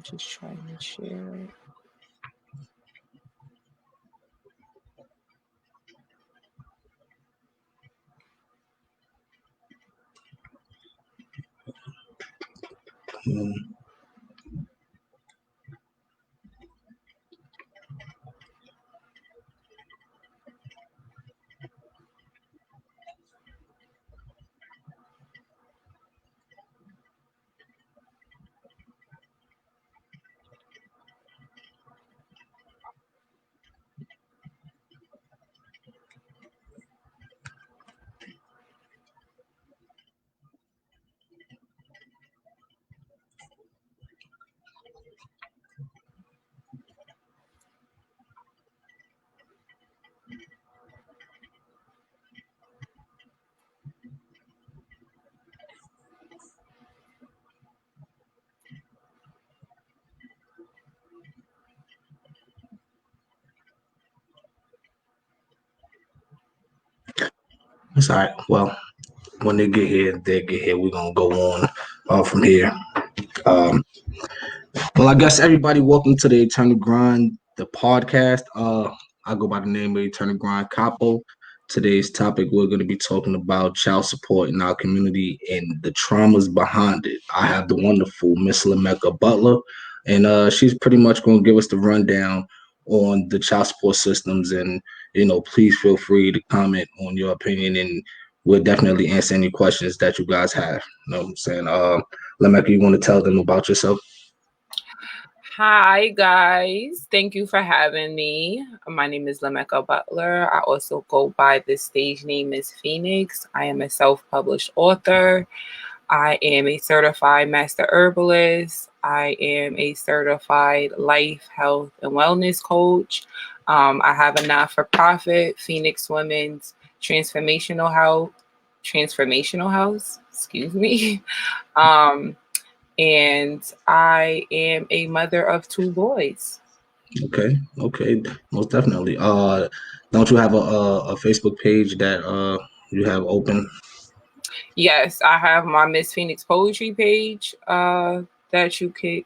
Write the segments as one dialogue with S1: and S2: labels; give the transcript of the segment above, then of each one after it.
S1: Just trying to share it.
S2: It's all right. Well, when they get here, We're gonna go on from here. Well, I guess everybody, welcome to the Eternal Grind, the podcast. I go by the name of Eternal Grind Capo. Today's topic, we're going to be talking about child support in our community and the traumas behind it. I have the wonderful Miss Lamecca Butler, and she's pretty much going to give us the rundown on the child support systems. And, please feel free to comment on your opinion, and we'll definitely answer any questions that you guys have. You know what I'm saying? Lamecca, you want to tell them about yourself?
S1: Hi, guys. Thank you for having me. My name is Lamecca Butler. I also go by the stage name MS.PHOENIX. I am a self-published author. I am a certified master herbalist. I am a certified life, health, and wellness coach. I have a not-for-profit, Phoenix Women's Transformational House, excuse me. And I am a mother of 2 boys.
S2: Okay, most definitely. Don't you have a Facebook page that you have open?
S1: Yes, I have my Miss Phoenix poetry page that you could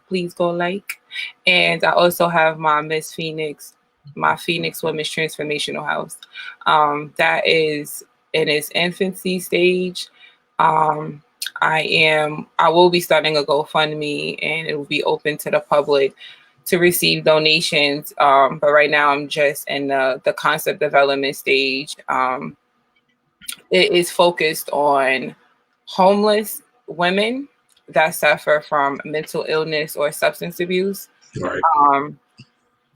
S1: please go like. And I also have my Miss Phoenix, my Phoenix Women's Transformational House. That is in its infancy stage. I will be starting a GoFundMe, and it will be open to the public to receive donations. But right now I'm just in the concept development stage. It is focused on homeless women that suffer from mental illness or substance abuse.
S2: Right.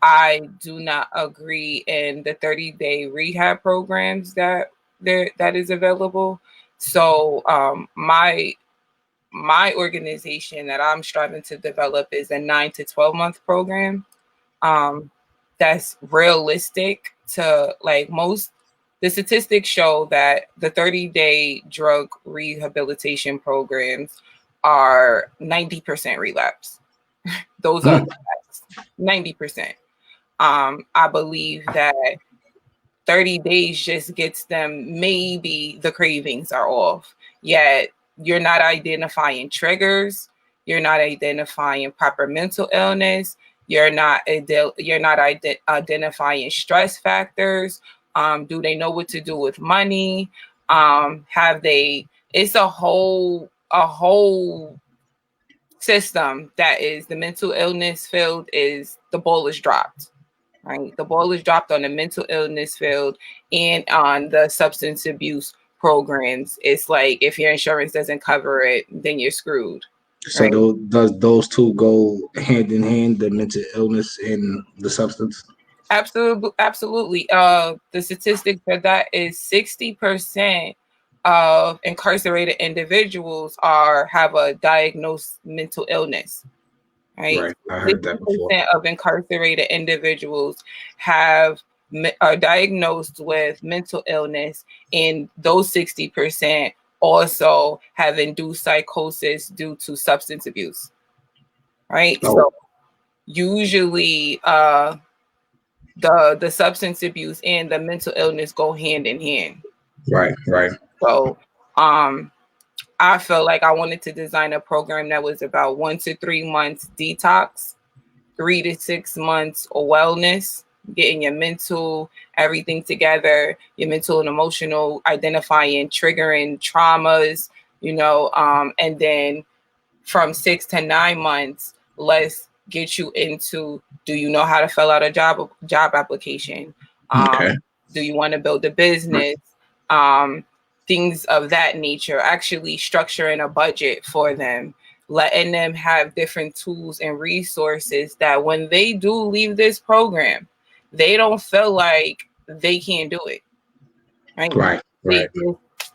S1: I do not agree in the 30-day rehab programs that is available. So my organization that I'm striving to develop is a 9 to 12 month program that's realistic to the statistics show that the 30-day drug rehabilitation programs are 90% relapse. Those are 90%. I believe that 30 days just gets them, maybe the cravings are off, yet you're not identifying triggers, you're not identifying proper mental illness, you're not identifying stress factors. Do they know what to do with money? It's a whole system that is the mental illness field. Is the ball is dropped. Right, the ball is dropped on the mental illness field and on the substance abuse programs. It's like if your insurance doesn't cover it, then you're screwed.
S2: So
S1: right?
S2: does those two go hand in hand, the mental illness and the substance?
S1: Absolutely. The statistic for that is 60% of incarcerated individuals have a diagnosed mental illness. Right.
S2: I heard that before.
S1: 60% of incarcerated individuals are diagnosed with mental illness, and those 60% also have induced psychosis due to substance abuse. Right.
S2: Oh.
S1: So usually the substance abuse and the mental illness go hand in hand.
S2: Right.
S1: So I felt like I wanted to design a program that was about 1 to 3 months detox, 3 to 6 months of wellness, getting your mental, everything together, your mental and emotional, identifying, triggering traumas, and then from 6 to 9 months, let's get you into, do you know how to fill out a job application?
S2: Okay.
S1: Do you want to build a business? Things of that nature, actually structuring a budget for them, letting them have different tools and resources that when they do leave this program, they don't feel like they can't do it. Right?
S2: Right.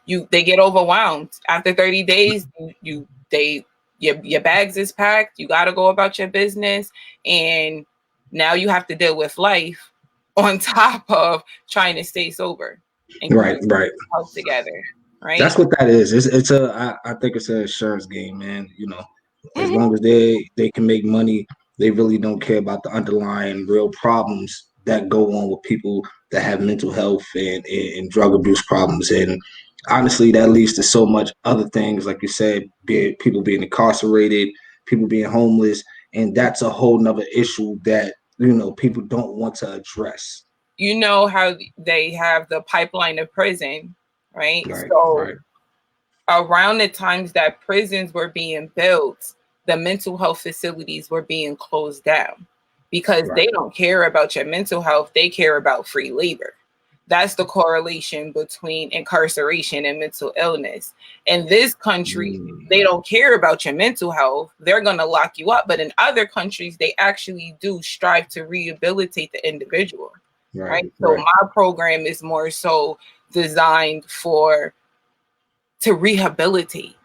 S1: They get overwhelmed after 30 days. Your bags is packed. You got to go about your business, and now you have to deal with life on top of trying to stay sober and
S2: Right.
S1: health together. Right.
S2: That's what that is. I think it's an insurance game, man. As
S1: Mm-hmm.
S2: long as they can make money, they really don't care about the underlying real problems that go on with people that have mental health and drug abuse problems. And honestly, that leads to so much other things, like you said, people being incarcerated, people being homeless, and that's a whole nother issue that people don't want to address.
S1: You know how they have the pipeline of prison, right?
S2: Right.
S1: So around the times that prisons were being built, the mental health facilities were being closed down because they don't care about your mental health. They care about free labor. That's the correlation between incarceration and mental illness. In this country, they don't care about your mental health. They're going to lock you up. But in other countries, they actually do strive to rehabilitate the individual. Right. So my program is more so designed to rehabilitate,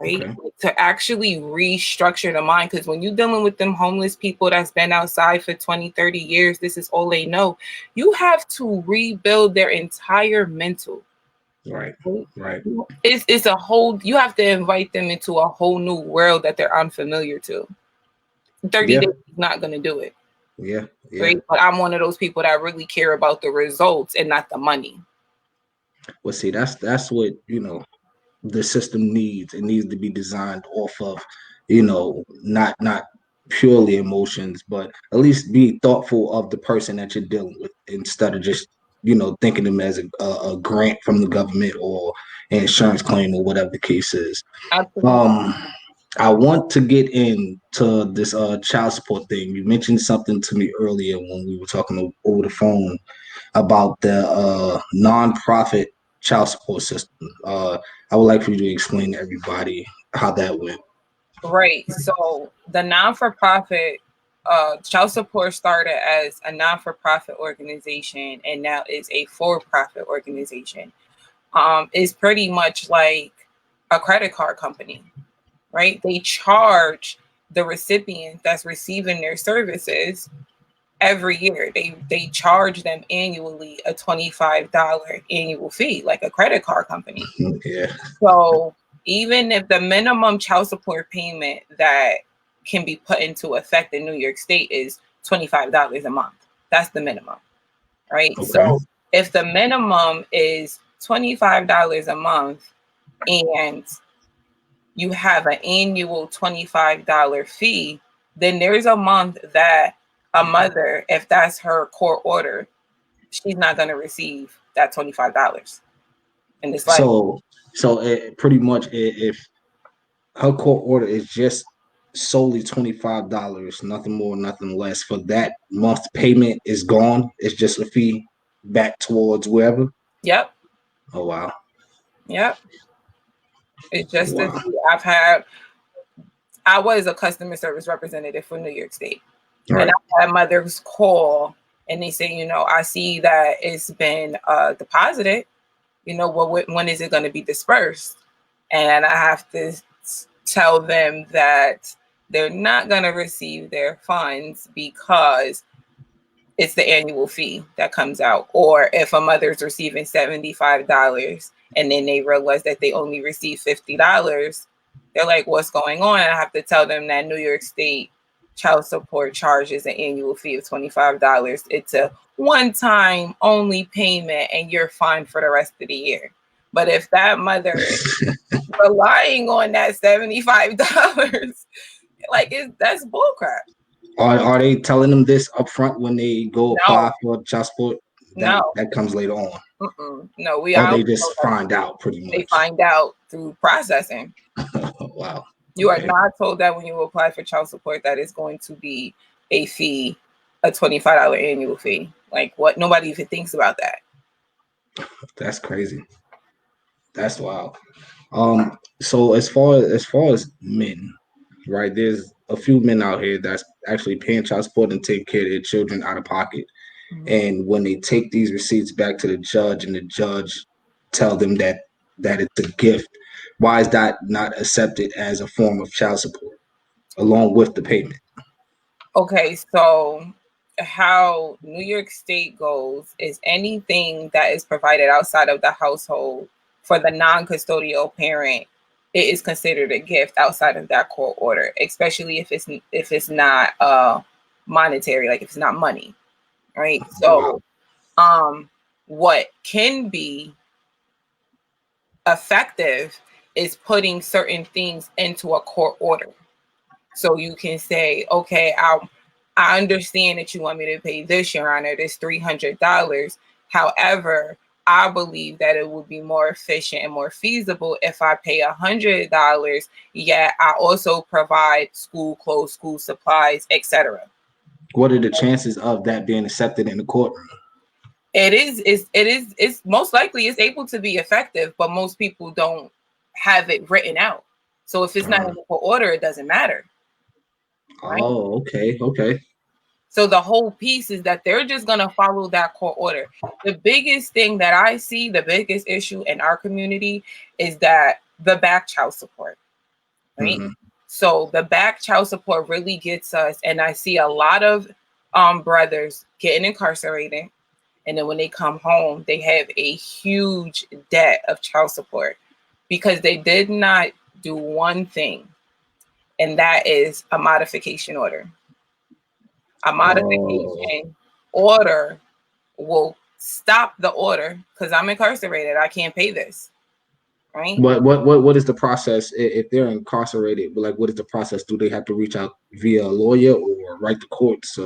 S1: right?
S2: Okay.
S1: To actually restructure the mind. Because when you're dealing with them homeless people that's been outside for 20, 30 years, this is all they know. You have to rebuild their entire mental.
S2: Right.
S1: It's a whole, you have to invite them into a whole new world that they're unfamiliar to. 30 days is not going to do it.
S2: Yeah.
S1: Right? But I'm one of those people that really care about the results and not the money.
S2: Well, see, that's what the system needs. It needs to be designed off of not purely emotions, but at least be thoughtful of the person that you're dealing with instead of just thinking them as a grant from the government or an insurance claim or whatever the case is.
S1: Absolutely.
S2: I want to get into this child support thing. You mentioned something to me earlier when we were talking over the phone about the nonprofit child support system. I would like for you to explain to everybody how that went.
S1: Right. So the non-for-profit child support started as a non-for-profit organization and now is a for-profit organization. It's pretty much like a credit card company, right? They charge the recipient that's receiving their services every year. They charge them annually a $25 annual fee, like a credit card company.
S2: Yeah.
S1: So even if the minimum child support payment that can be put into effect in New York State is $25 a month, that's the minimum, right?
S2: Okay.
S1: So if the minimum is $25 a month and you have an annual $25 fee, then there's a month that a mother, if that's her court order, she's not going to receive that $25. And it's like,
S2: so pretty much if her court order is just solely $25, nothing more, nothing less, for that month's payment is gone. It's just a fee back towards wherever.
S1: yep.
S2: Oh wow.
S1: Yep. It's just a fee. I was a customer service representative for New York State.
S2: Right.
S1: And I had mothers call and they say, I see that it's been deposited. When is it going to be dispersed? And I have to tell them that they're not going to receive their funds because it's the annual fee that comes out. Or if a mother's receiving $75 and then they realize that they only receive $50, they're like, what's going on? And I have to tell them that New York State child support charges an annual fee of $25. It's a one-time only payment and you're fine for the rest of the year. But if that mother relying on that $75. Like that's bullcrap.
S2: Are they telling them this up front when they go apply
S1: No,
S2: for child support?
S1: no,
S2: That comes later on.
S1: no.
S2: Or they just find out pretty
S1: They
S2: much.
S1: find out through processing.
S2: Wow.
S1: You are not told that when you apply for child support that it's going to be a fee, a $25 annual fee. Like what? Nobody even thinks about that.
S2: That's crazy. That's wild. So as far as men, right? There's a few men out here that's actually paying child support and take care of their children out of pocket. And when they take these receipts back to the judge and the judge tell them that it's a gift, why is that not accepted as a form of child support along with the payment?
S1: Okay, so how New York State goes is anything that is provided outside of the household for the non-custodial parent, it is considered a gift outside of that court order, especially if it's not monetary, like if it's not money, right? So what can be effective is putting certain things into a court order. So you can say, okay, I understand that you want me to pay this, Your Honor, this $300. However, I believe that it would be more efficient and more feasible if I pay $100. Yet I also provide school clothes, school supplies, etc.
S2: What are the chances of that being accepted in the courtroom?
S1: It's most likely it's able to be effective, but most people don't have it written out. So if it's not in the court order, it doesn't matter. Right?
S2: Oh, okay.
S1: So the whole piece is that they're just going to follow that court order. The biggest thing that I see, the biggest issue in our community is that the back child support, right? So the back child support really gets us. And I see a lot of brothers getting incarcerated. And then when they come home, they have a huge debt of child support because they did not do one thing, and that is a modification order. A modification order will stop the order because I'm incarcerated. I can't pay this. Right.
S2: What is the process if they're incarcerated? Like, what is the process? Do they have to reach out via a lawyer or write the courts?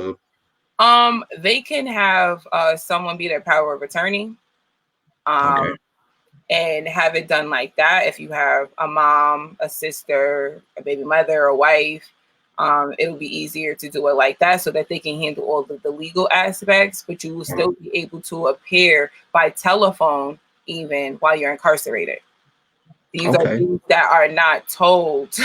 S1: They can have someone be their power of attorney. And have it done like that. If you have a mom, a sister, a baby mother, a wife, it'll be easier to do it like that so that they can handle all of the legal aspects, but you will still be able to appear by telephone even while you're incarcerated. These are things that are not told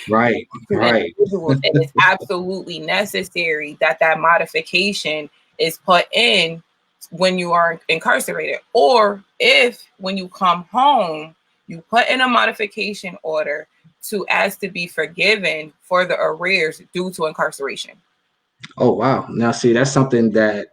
S2: right.
S1: individuals, and it's absolutely necessary that that modification is put in when you are incarcerated, or if when you come home, you put in a modification order to ask to be forgiven for the arrears due to incarceration.
S2: Oh, wow. Now, see, that's something that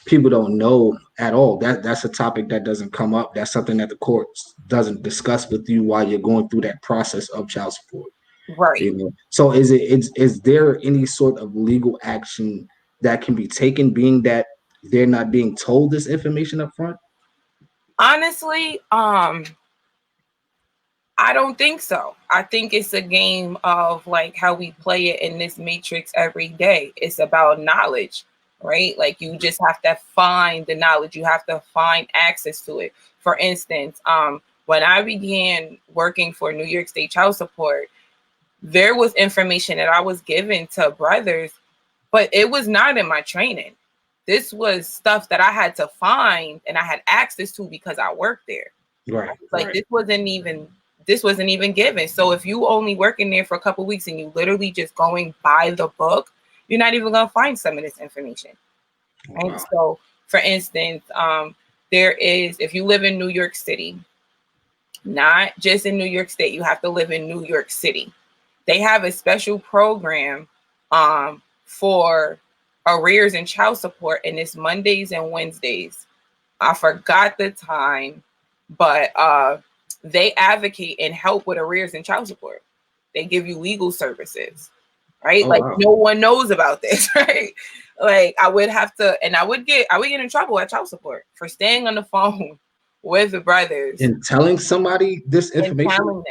S2: people don't know at all. That's a topic that doesn't come up. That's something that the courts doesn't discuss with you while you're going through that process of child support.
S1: Right.
S2: You know? So is there any sort of legal action that can be taken, being that they're not being told this information up front?
S1: Honestly, I don't think so. I think it's a game of like how we play it in this matrix every day. It's about knowledge, right? Like you just have to find the knowledge. You have to find access to it. For instance, when I began working for New York State Child Support, there was information that I was given to brothers, but it was not in my training. This was stuff that I had to find and I had access to because I worked there.
S2: Right.
S1: Like this wasn't even given. So if you only working there for a couple of weeks and you literally just going by the book, you're not even gonna find some of this information. Right. Wow. So for instance, there is, if you live in New York City, not just in New York State, you have to live in New York City. They have a special program for arrears and child support, and it's Mondays and Wednesdays. I forgot the time, but they advocate and help with arrears and child support. They give you legal services, right?
S2: Oh,
S1: like
S2: wow.
S1: No one knows about this, right? Like I would get in trouble at child support for staying on the phone with brothers
S2: And telling somebody this
S1: and
S2: information?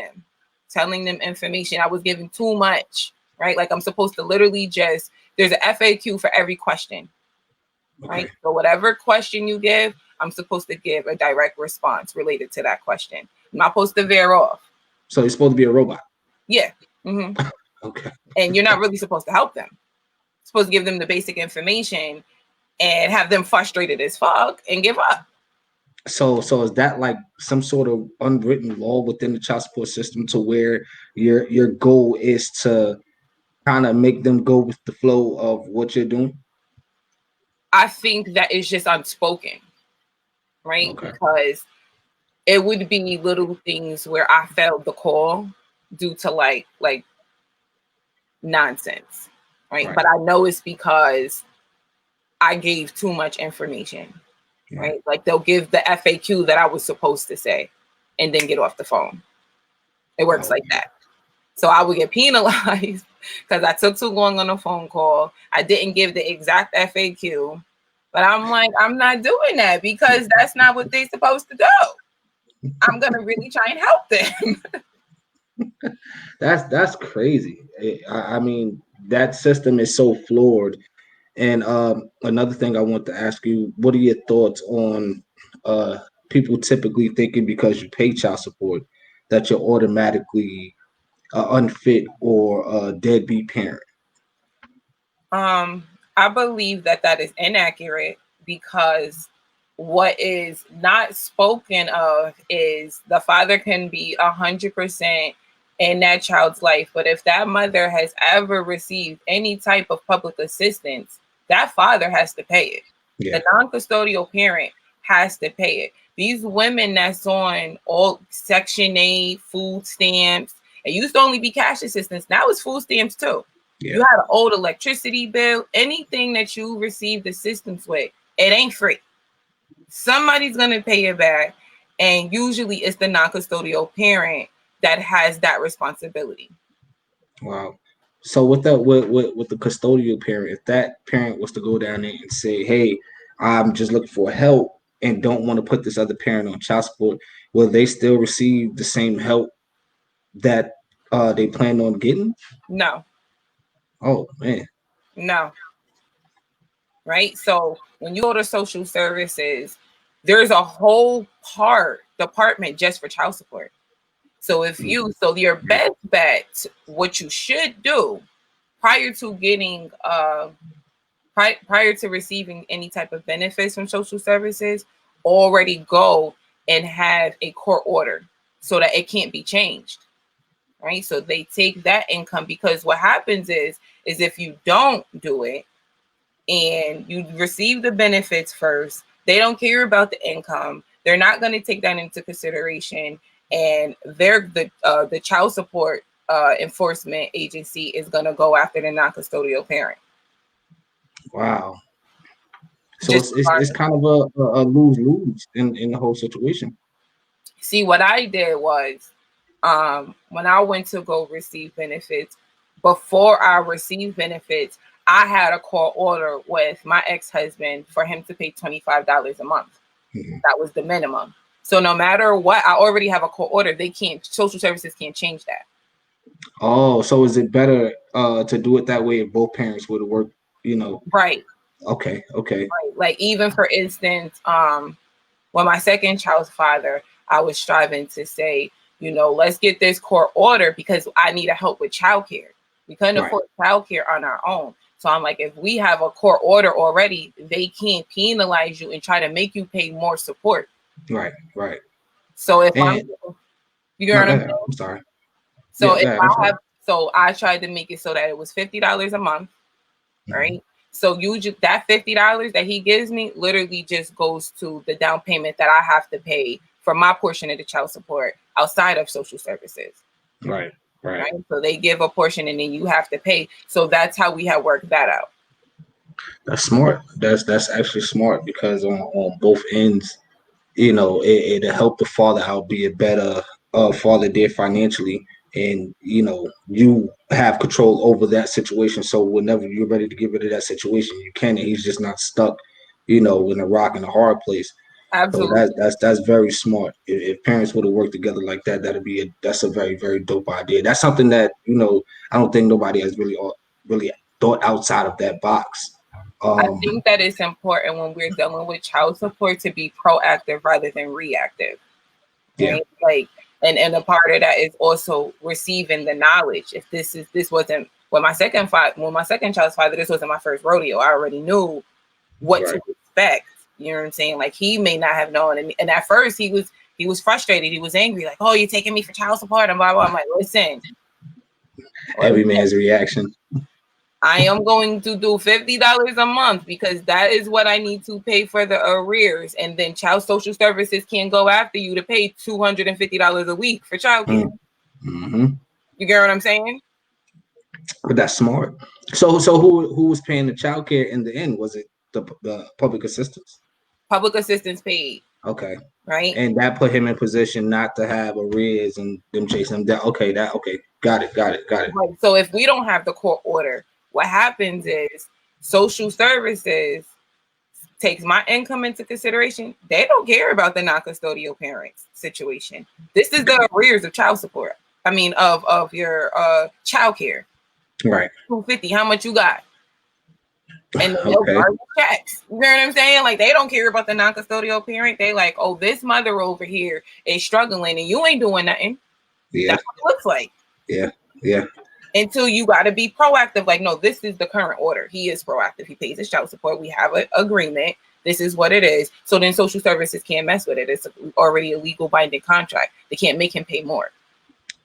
S1: telling them information. I was giving too much, right? Like I'm supposed to literally just, there's an FAQ for every question, right?
S2: Okay.
S1: So whatever question you give, I'm supposed to give a direct response related to that question. I'm not supposed to veer off.
S2: So it's supposed to be a robot.
S1: Yeah. Mm-hmm.
S2: Okay.
S1: And you're not really supposed to help them. You're supposed to give them the basic information and have them frustrated as fuck and give up.
S2: So is that like some sort of unwritten law within the child support system to where your goal is to kind of make them go with the flow of what you're doing?
S1: I think that is just unspoken, right?
S2: Okay.
S1: Because it would be little things where I failed the call due to like nonsense, right? But I know it's because I gave too much information, right? Like they'll give the FAQ that I was supposed to say and then get off the phone. It works like that. So I would get penalized because I took too long on a phone call. I didn't give the exact FAQ, but I'm like, I'm not doing that because that's not what they're supposed to do. I'm gonna really try and help them.
S2: That's crazy. I mean, that system is so flawed. And another thing I want to ask you, what are your thoughts on people typically thinking because you pay child support that you're automatically unfit or a deadbeat parent?
S1: I believe that is inaccurate because what is not spoken of is the father can be 100% in that child's life, but if that mother has ever received any type of public assistance, that father has to pay it.
S2: Yeah.
S1: The non-custodial parent has to pay it. These women that's on all Section 8, food stamps, it used to only be cash assistance. Now it's food stamps too.
S2: Yeah.
S1: You had an old electricity bill, anything that you received assistance with, it ain't free. Somebody's going to pay it back. And usually it's the non-custodial parent that has that responsibility.
S2: Wow. So with the custodial parent, if that parent was to go down there and say, "Hey, I'm just looking for help and don't want to put this other parent on child support," will they still receive the same help that they planned on getting?
S1: No.
S2: Oh man.
S1: No. Right? So when you go to social services, there's a whole department just for child support. So your best bet, what you should do prior to getting prior to receiving any type of benefits from social services, already go and have a court order so that it can't be changed. Right? So they take that income, because what happens is if you don't do it and you receive the benefits first, they don't care about the income. They're not going to take that into consideration, and the child support enforcement agency is going to go after the non-custodial parent.
S2: Wow. So it's kind of a lose-lose in the whole situation.
S1: See, what I did was when I went to go receive benefits, before I received benefits, I had a court order with my ex-husband for him to pay $25 a month.
S2: Mm-hmm.
S1: That was the minimum. So no matter what, I already have a court order. Social services can't change that.
S2: Oh, so is it better to do it that way if both parents would work,
S1: Right.
S2: Okay.
S1: Right. Like even for instance, when my second child's father, I was striving to say, let's get this court order because I need help with childcare. We couldn't afford childcare on our own. So I'm like, if we have a court order already, they can't penalize you and try to make you pay more support.
S2: Right.
S1: So if you know what I'm saying?
S2: I'm sorry.
S1: So so I tried to make it so that it was $50 a month, right? Mm-hmm. So that $50 that he gives me literally just goes to the down payment that I have to pay for my portion of the child support outside of social services.
S2: Right.
S1: So they give a portion and then you have to pay. So that's how we have worked that out.
S2: That's smart. That's actually smart because on both ends, it'll help the father out, be a better father there financially. And, you have control over that situation. So whenever you're ready to get rid of that situation, you can. And he's just not stuck, in a rock and a hard place. So
S1: Absolutely.
S2: that's very smart. If parents would have worked together like that, that's a very very dope idea. That's something that I don't think nobody has really thought outside of that box.
S1: I think that it's important when we're dealing with child support to be proactive rather than reactive.
S2: Yeah.
S1: Right? Like, and a part of that is also receiving the knowledge. If this wasn't when my second child's father, this wasn't my first rodeo. I already knew what to expect. You know what I'm saying? Like, he may not have known, and at first he was frustrated. He was angry, like, "Oh, you're taking me for child support," and blah blah. I'm like, listen.
S2: Every man's reaction.
S1: I am going to do $50 a month because that is what I need to pay for the arrears. And then child social services can go after you to pay $250 a week for child care.
S2: Mm-hmm.
S1: You get what I'm saying?
S2: But that's smart. So who was paying the child care in the end? Was it the public assistance?
S1: Public assistance paid.
S2: Okay.
S1: Right.
S2: And that put him in position not to have arrears and them chasing him down. Okay, got it.
S1: Right. So if we don't have the court order, what happens is social services takes my income into consideration. They don't care about the non-custodial parents situation. This is the arrears of child support. I mean, of your child care.
S2: Right.
S1: $250. How much you got? And then they'll guard the checks. You know what I'm saying? Like, they don't care about the non-custodial parent. They like, oh, this mother over here is struggling and you ain't doing nothing.
S2: Yeah.
S1: That's what it looks like.
S2: Yeah.
S1: Until you got to be proactive. Like, no, this is the current order. He is proactive. He pays his child support. We have an agreement. This is what it is. So then social services can't mess with it. It's already a legal binding contract. They can't make him pay more.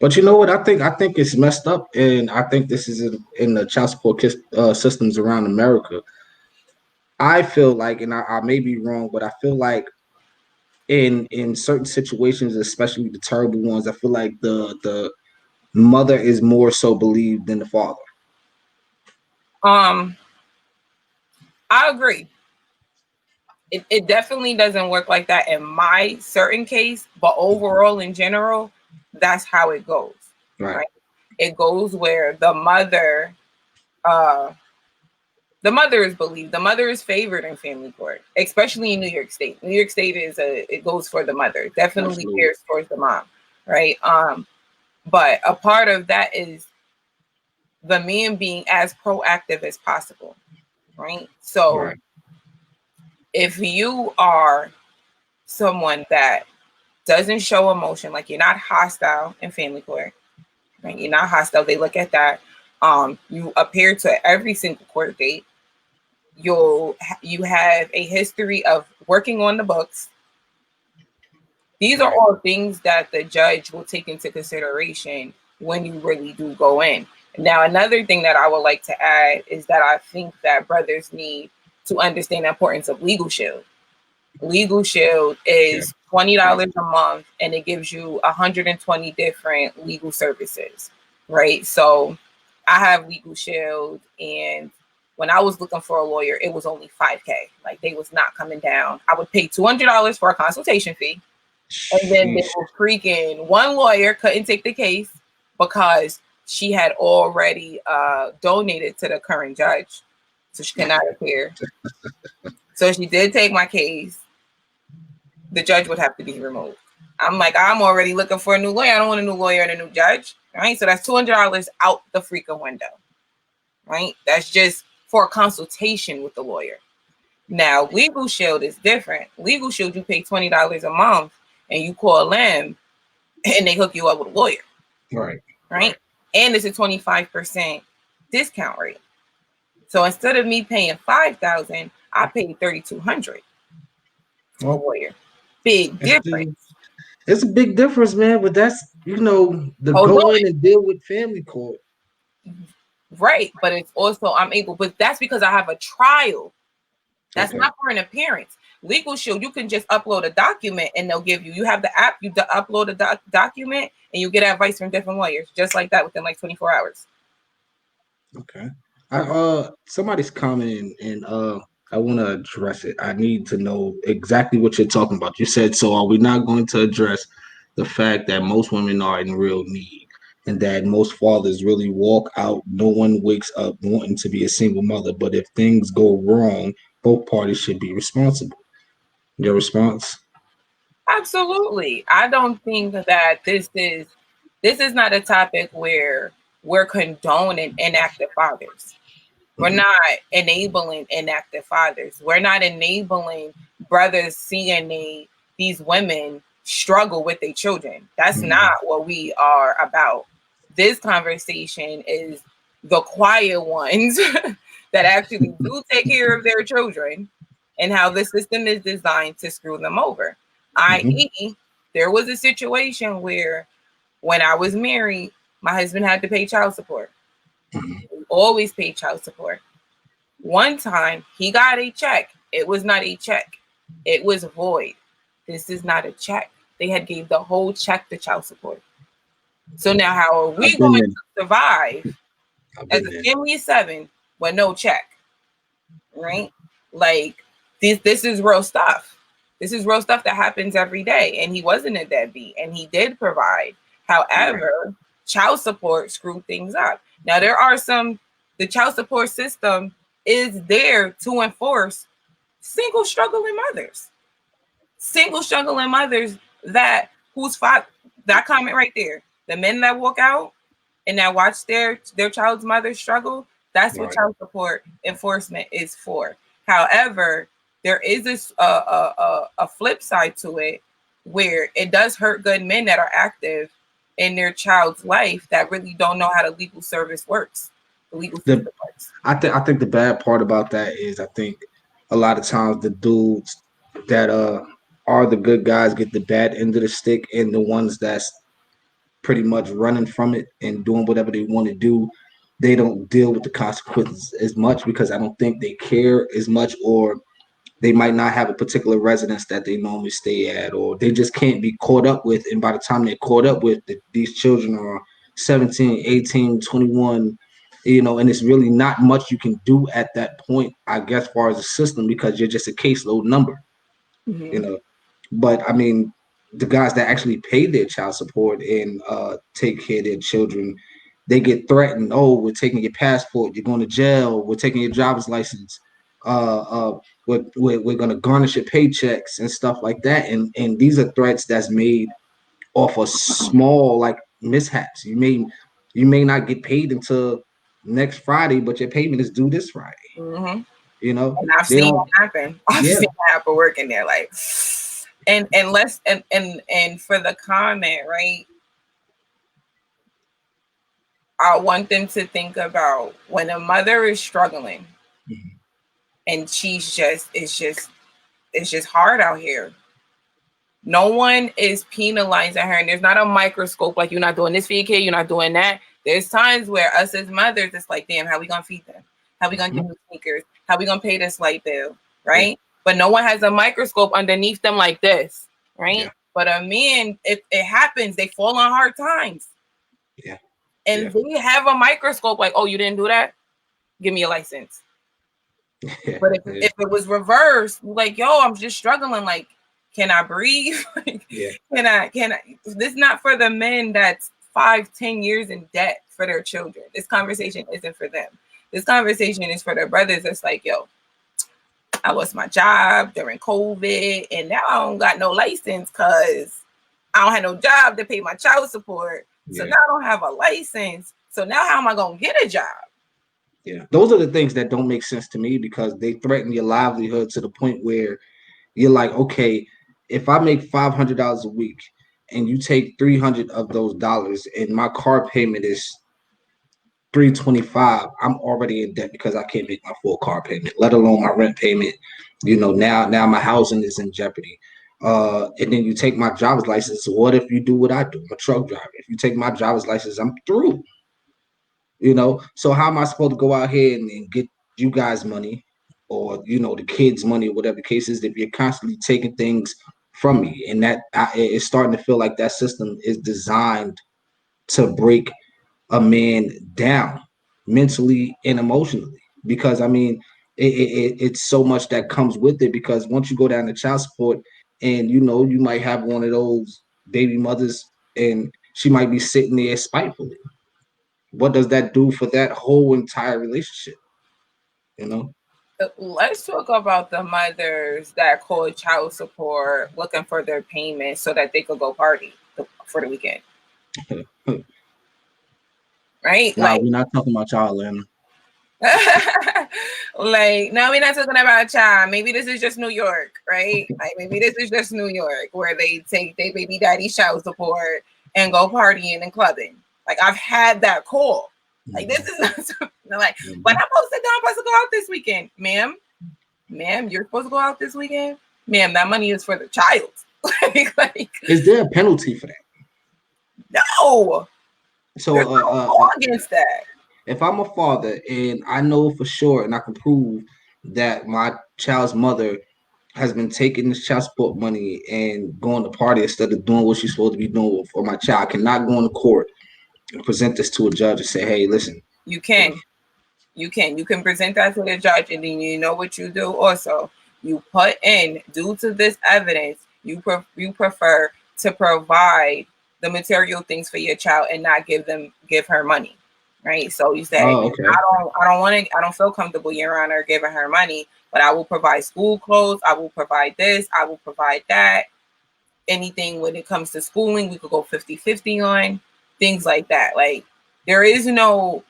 S2: But you know what? I think it's messed up, and I think this is in the child support systems around America. I feel like, and I may be wrong, but I feel like in certain situations, especially the terrible ones, I feel like the mother is more so believed than the father.
S1: I agree. It definitely doesn't work like that in my certain case, but overall in general, that's how it goes. Right? It goes where the mother is believed. The mother is favored in family court, especially in New York State. New York State it goes for the mother. Definitely cares towards the mom, right? But a part of that is the man being as proactive as possible, right? So if you are someone that doesn't show emotion, like you're not hostile in family court, right? You're not hostile. They look at that. You appear to every single court date. You have a history of working on the books. These are all things that the judge will take into consideration when you really do go in. Now, another thing that I would like to add is that I think that brothers need to understand the importance of Legal Shield. Legal Shield is $20 a month, and it gives you 120 different legal services, right? So I have Legal Shield, and when I was looking for a lawyer, it was only $5K. Like, they was not coming down. I would pay $200 for a consultation fee, and then they were freaking one lawyer couldn't take the case because she had already donated to the current judge, so she could not appear. So she did take my case. The judge would have to be removed. I'm like, I'm already looking for a new lawyer. I don't want a new lawyer and a new judge, right? So that's $200 out the freaking window, right? That's just for a consultation with the lawyer. Now, Legal Shield is different. Legal Shield, you pay $20 a month, and you call them, and they hook you up with a lawyer, right? And it's a 25% discount rate. So instead of me paying $5,000, I paid $3,200 for a lawyer. Big difference.
S2: It's a big difference, man. But that's go in and deal with family court,
S1: right? But it's also but that's because I have a trial. That's not for an appearance. Legal Shield, you can just upload a document and they'll give you. You have the app. You upload a document and you get advice from different lawyers, just like that, within like 24 hours.
S2: Okay. Somebody's commenting, and I want to address it. I need to know exactly what you're talking about. You said, so are we not going to address the fact that most women are in real need and that most fathers really walk out? No one wakes up wanting to be a single mother, but if things go wrong, both parties should be responsible. Your response?
S1: Absolutely. I don't think that this is not a topic where we're condoning inactive fathers. We're
S2: Mhm.
S1: not enabling inactive fathers. We're not enabling brothers seeing these women struggle with their children. That's
S2: Mhm.
S1: not what we are about. This conversation is the quiet ones that actually do take care of their children and how the system is designed to screw them over.
S2: Mhm.
S1: I.e., there was a situation where when I was married, my husband had to pay child support.
S2: Mhm.
S1: We always paid child support. One time he got a check. It was not a check. It was void. This is not a check. They had gave the whole check to child support. So now how are we
S2: I've been
S1: going
S2: there.
S1: to survive
S2: I've
S1: as
S2: been
S1: a
S2: there.
S1: family of seven with no check? Right? Like this is real stuff. This is real stuff that happens every day. And he wasn't a deadbeat and he did provide.
S2: Right.
S1: However, child support screwed things up. Now there are the child support system is there to enforce single struggling mothers. Single struggling mothers that whose father that comment right there. The men that walk out and that watch their child's mother struggle, that's what
S2: Right.
S1: child support enforcement is for. However, there is a flip side to it where it does hurt good men that are active in their child's life that really don't know how the legal service works, the legal
S2: The
S1: system works.
S2: I think the bad part about that is I think a lot of times the dudes that are the good guys get the bad end of the stick, and the ones that's pretty much running from it and doing whatever they want to do, they don't deal with the consequences as much because I don't think they care as much, or they might not have a particular residence that they normally stay at, or they just can't be caught up with. And by the time they're caught up with, these children are 17, 18, 21, and it's really not much you can do at that point, I guess, as far as the system, because you're just a caseload number, you
S1: Mm-hmm.
S2: know. But I mean, the guys that actually pay their child support and take care of their children, they get threatened. Oh, we're taking your passport. You're going to jail. We're taking your driver's license. We're going to garnish your paychecks and stuff like that. And these are threats that's made off of small like mishaps. You may not get paid until next Friday, but your payment is due this Friday.
S1: Mm-hmm.
S2: You know
S1: And I've
S2: they
S1: seen
S2: don't.
S1: it happen. I've
S2: Yeah.
S1: seen it happen working there. Like, and let's and for the comment, right? I want them to think about when a mother is struggling
S2: Mhm.
S1: and it's just hard out here. No one is penalizing her, and there's not a microscope like you're not doing this for your kid, you're not doing that. There's times where us as mothers, it's like, damn, how we gonna feed them? How we gonna get
S2: Mhm.
S1: new sneakers? How we gonna pay this light bill?
S2: Yeah.
S1: Right? But no one has a microscope underneath them like this, right?
S2: Yeah.
S1: But a man, if it happens, they fall on hard times.
S2: Yeah. Yeah.
S1: And they have a microscope, like, oh, you didn't do that? Give me a license.
S2: Yeah.
S1: But if,
S2: Yeah.
S1: if it was reversed, like, yo, I'm just struggling. Like, can I breathe? Like,
S2: Yeah.
S1: can I? This is not for the men that's 5-10 years in debt for their children. This conversation isn't for them. This conversation is for their brothers. That's like, yo, I lost my job during COVID, and now I don't got no license because I don't have no job to pay my child support. So
S2: Yeah.
S1: now I don't have a license. So now how am I gonna get a job?
S2: Yeah. Those are the things that don't make sense to me because they threaten your livelihood to the point where you're like, okay, if I make $500 a week and you take 300 of those dollars and my car payment is 325, I'm already in debt because I can't make my full car payment, let alone my rent payment. Now my housing is in jeopardy. And then you take my driver's license. What if you do what I do? I'm a truck driver. If you take my driver's license, I'm through. So how am I supposed to go out here and get you guys money or the kids money or whatever the case is if you're constantly taking things from me? And it's starting to feel like that system is designed to break a man down mentally and emotionally, because I mean it's so much that comes with it, because once you go down to child support and you might have one of those baby mothers and she might be sitting there spitefully. What does that do for that whole entire relationship? You know?
S1: Let's talk about the mothers that call child support looking for their payment so that they could go party for the weekend. Right?
S2: Nah,
S1: Like,
S2: we're not talking about y'all, Atlanta.
S1: like, no, we're not talking about child. Maybe this is just New York, right? Like, maybe this is just New York where they take their baby daddy's child support and go partying and clubbing. Like, I've had that call. Like, this is not something like, but I'm supposed to go out this weekend, ma'am. Ma'am, you're supposed to go out this weekend, ma'am. That money is for the child. like,
S2: Is there a penalty for that?
S1: No.
S2: So,
S1: There's no law against that.
S2: If I'm a father and I know for sure and I can prove that my child's mother has been taking this child support money and going to party instead of doing what she's supposed to be doing, or my child cannot go into court and present this to a judge and say, "Hey, listen."
S1: You can present that to the judge, and then you know what you do. Also, you put in, due to this evidence, you prefer to provide the material things for your child and not give her money, right? So you say,
S2: okay.
S1: I don't feel comfortable, Your Honor, giving her money, but I will provide school clothes, I will provide this, I will provide that. Anything when it comes to schooling, we could go 50-50 on things like that. Like, there is no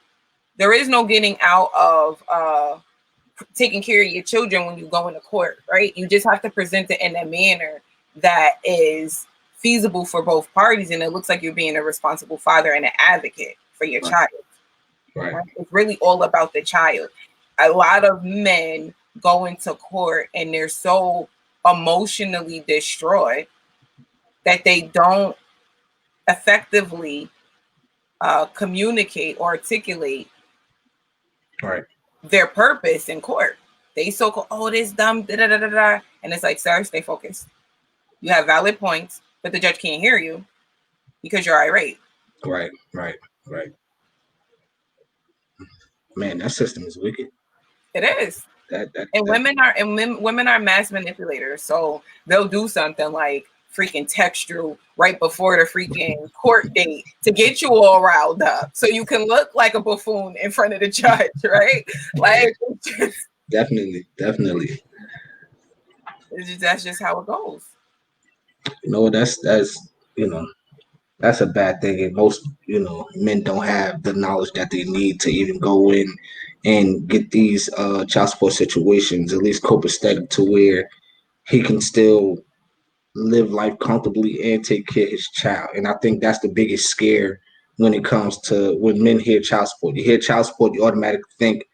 S1: getting out of taking care of your children when you go into court, right? You just have to present it in a manner that is feasible for both parties, and it looks like you're being a responsible father and an advocate for your child.
S2: Right.
S1: It's really all about the child. A lot of men go into court and they're so emotionally destroyed that they don't effectively communicate or articulate their purpose in court. They so-called, oh, this dumb, da da da da da. And it's like, sir, stay focused. You have valid points, but the judge can't hear you because you're irate.
S2: Right. Man, that system is wicked.
S1: It is. Women are mass manipulators. So they'll do something like freaking text you right before the freaking court date to get you all riled up so you can look like a buffoon in front of the judge, right? Like,
S2: definitely.
S1: That's just how it goes.
S2: That's a bad thing, and most men don't have the knowledge that they need to even go in and get these child support situations at least copacetic to where he can still live life comfortably and take care of his child. And I think that's the biggest scare when it comes to when men hear child support. You hear child support, you automatically think,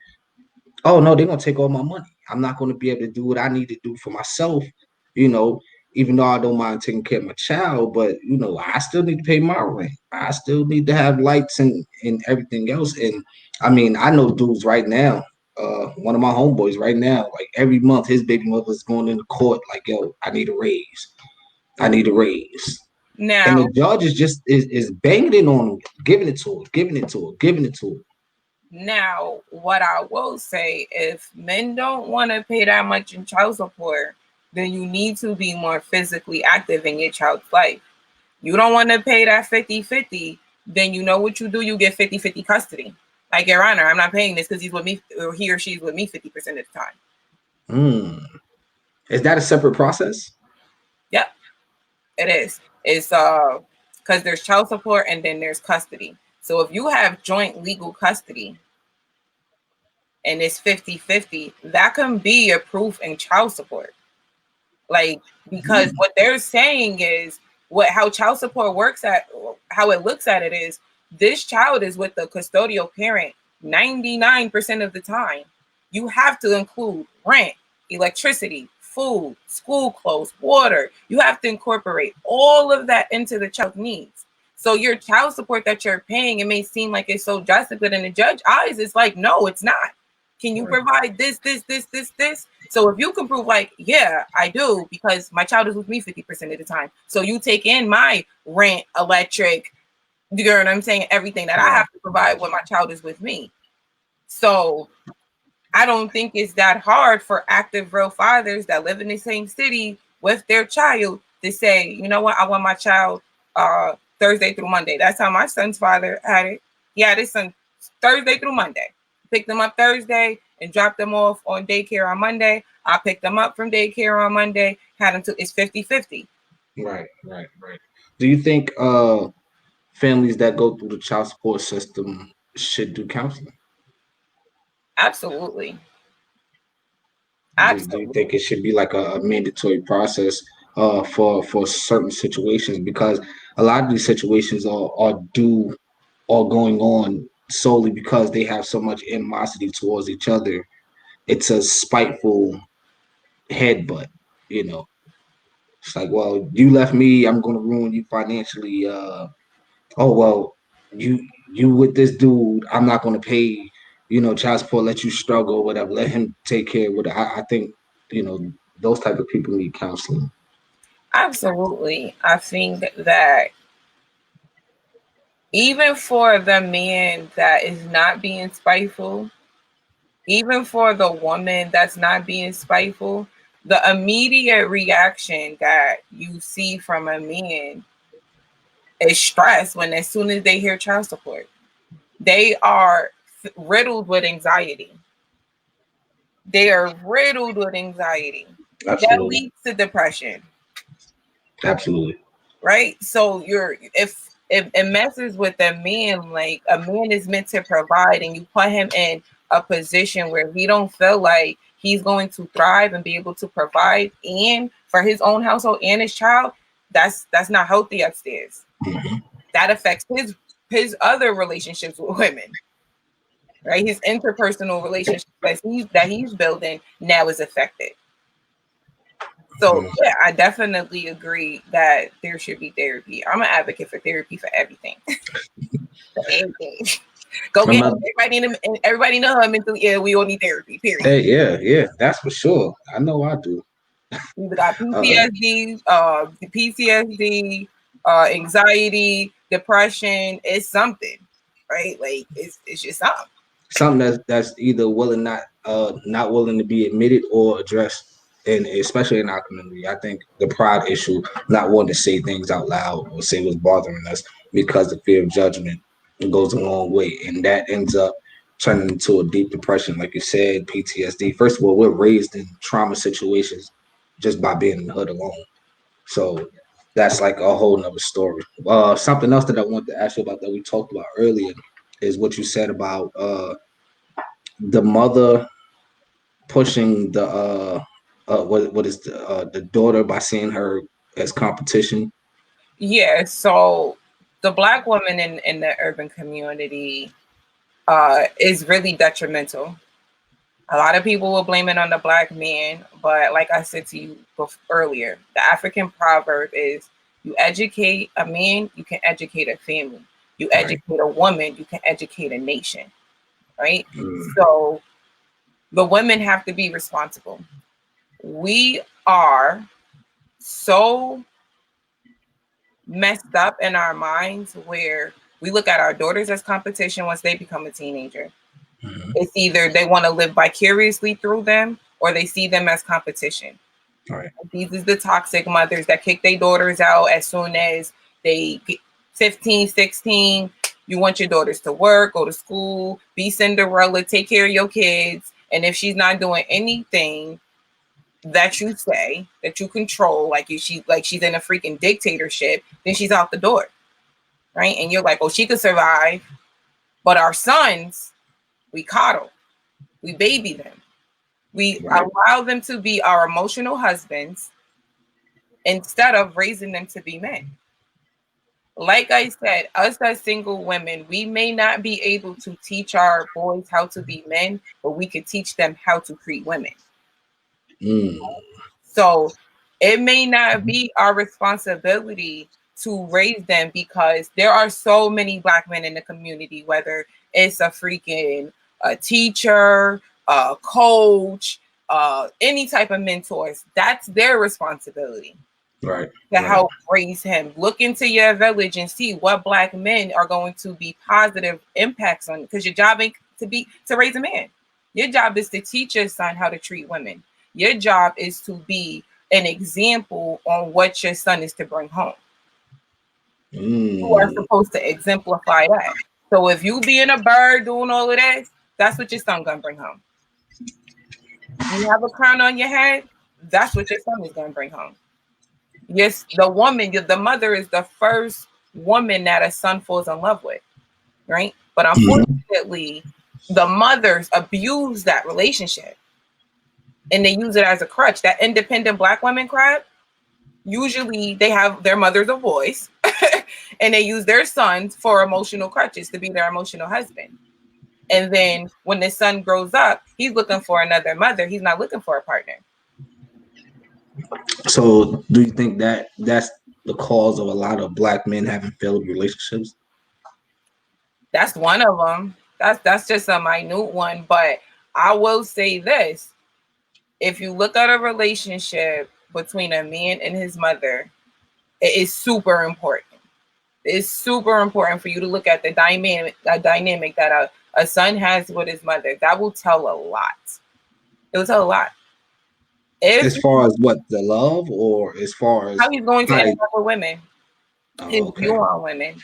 S2: oh no, they're gonna take all my money. I'm not gonna be able to do what I need to do for myself, even though I don't mind taking care of my child, but I still need to pay my rent. I still need to have lights and everything else. And I mean, I know dudes right now, one of my homeboys right now, like every month his baby mother's going into court like, yo, I need a raise.
S1: Now,
S2: and the judge is banging it on him, giving it to her.
S1: Now, what I will say, if men don't want to pay that much in child support, then you need to be more physically active in your child's life. You don't want to pay that 50-50, then you know what you do, you get 50-50 custody. Like, Your Honor, I'm not paying this because he's with me, or he or she's with me 50% of the time.
S2: Is that a separate process?
S1: Yep, it is. It's because there's child support and then there's custody. So if you have joint legal custody and it's 50-50, that can be a proof in child support. Like, because what they're saying is how child support works how it looks at it is this child is with the custodial parent 99% of the time. You have to include rent, electricity, food, school clothes, water. You have to incorporate all of that into the child's needs. So your child support that you're paying, it may seem like it's so drastic, but in the judge's eyes, it's like, no, it's not. Can you provide this? So if you can prove like, yeah, I do, because my child is with me 50% of the time. So you take in my rent, electric, you know what I'm saying? Everything that I have to provide when my child is with me. So I don't think it's that hard for active real fathers that live in the same city with their child to say, you know what, I want my child Thursday through Monday. That's how my son's father had it. He had his son Thursday through Monday. Picked him up Thursday, and dropped them off on daycare on Monday. I picked them up from daycare on Monday, had them to, it's 50-50.
S2: Right. Do you think families that go through the child support system should do counseling?
S1: Absolutely.
S2: Do you think
S1: Absolutely.
S2: it should be like a mandatory process for certain situations? Because a lot of these situations are going on solely because they have so much animosity towards each other. It's a spiteful headbutt, you know. It's like, well, you left me, I'm gonna ruin you financially. Oh well, you with this dude, I'm not gonna pay, child support, let you struggle, whatever, let him take care of what I think, those type of people need counseling.
S1: Absolutely. I think that even for the man that is not being spiteful, even for the woman that's not being spiteful, the immediate reaction that you see from a man is stress when as soon as they hear child support. They are riddled with anxiety. They are riddled with anxiety. That
S2: Absolutely.
S1: leads to depression,
S2: Absolutely.
S1: right? So you're if it messes with a man, like a man is meant to provide, and you put him in a position where he don't feel like he's going to thrive and be able to provide and for his own household and his child, that's not healthy upstairs.
S2: Mhm.
S1: That affects his other relationships with women, right? His interpersonal relationships that he's building now is affected. So
S2: Mhm.
S1: yeah, I definitely agree that there should be therapy. I'm an advocate for therapy for everything. For everything. Go
S2: I'm
S1: get
S2: not.
S1: everybody know her mental. Yeah, we all need therapy. Period.
S2: Hey, yeah, that's for sure. I know I do.
S1: We either got
S2: Uh,
S1: PTSD, anxiety, depression. It's something, right? Like it's just something.
S2: something that's either willing not willing to be admitted or addressed, and especially in our community. I think the pride issue, not wanting to say things out loud or say what's bothering us because the fear of judgment goes a long way, and that ends up turning into a deep depression, like you said, PTSD. First of all, we're raised in trauma situations just by being in the hood alone, so that's like a whole nother story. Something else that I wanted to ask you about that we talked about earlier is what you said about the mother pushing what is the daughter by seeing her as competition.
S1: Yeah. So the black woman in the urban community is really detrimental. A lot of people will blame it on the black man, but like I said to you earlier, the African proverb is you educate a man, you can educate a family. You
S2: Right.
S1: educate a woman, you can educate a nation, right?
S2: Mm,
S1: So the women have to be responsible. We are so messed up in our minds where we look at our daughters as competition once they become a teenager.
S2: mhm.
S1: It's either they want to live vicariously through them or they see them as competition.
S2: All right.
S1: These is the toxic mothers that kick their daughters out as soon as they get 15, 16. You want your daughters to work, go to school, be Cinderella, take care of your kids. And if she's not doing anything that you say, that you control, like she's in a freaking dictatorship, then she's out the door. Right. And you're like, oh, she could survive. But our sons, we coddle, we baby them. We
S2: Right.
S1: allow them to be our emotional husbands instead of raising them to be men. Like I said, us as single women, we may not be able to teach our boys how to be men, but we could teach them how to treat women.
S2: Mm,
S1: So it may not be our responsibility to raise them because there are so many black men in the community, whether it's a freaking a teacher, a coach, any type of mentors. That's their responsibility
S2: right.
S1: to
S2: Right.
S1: help raise him. Look into your village and see what black men are going to be positive impacts on, because your job ain't to raise a man. Your job is to teach your son how to treat women. Your job is to be an example on what your son is to bring home. You are
S2: Mm,
S1: supposed to exemplify that. So if you being a bird doing all of that, that's what your son gonna bring home. You have a crown on your head, that's what your son is going to bring home. Yes, the woman, the mother is the first woman that a son falls in love with, right? But unfortunately, the mothers abuse that relationship and they use it as a crutch. That independent black women crap, usually they have their mother's a voice and they use their sons for emotional crutches to be their emotional husband. And then when the son grows up, he's looking for another mother. He's not looking for a partner.
S2: So, do you think that that's the cause of a lot of black men having failed relationships?
S1: That's one of them. That's just a minute one. But I will say this: if you look at a relationship between a man and his mother, it is super important. It's super important for you to look at the dynamic that a son has with his mother. That will tell a lot. It will tell a lot. If
S2: As far as what, the love, or as far as
S1: how he's going to
S2: how
S1: interact with women, his
S2: okay.
S1: view on women.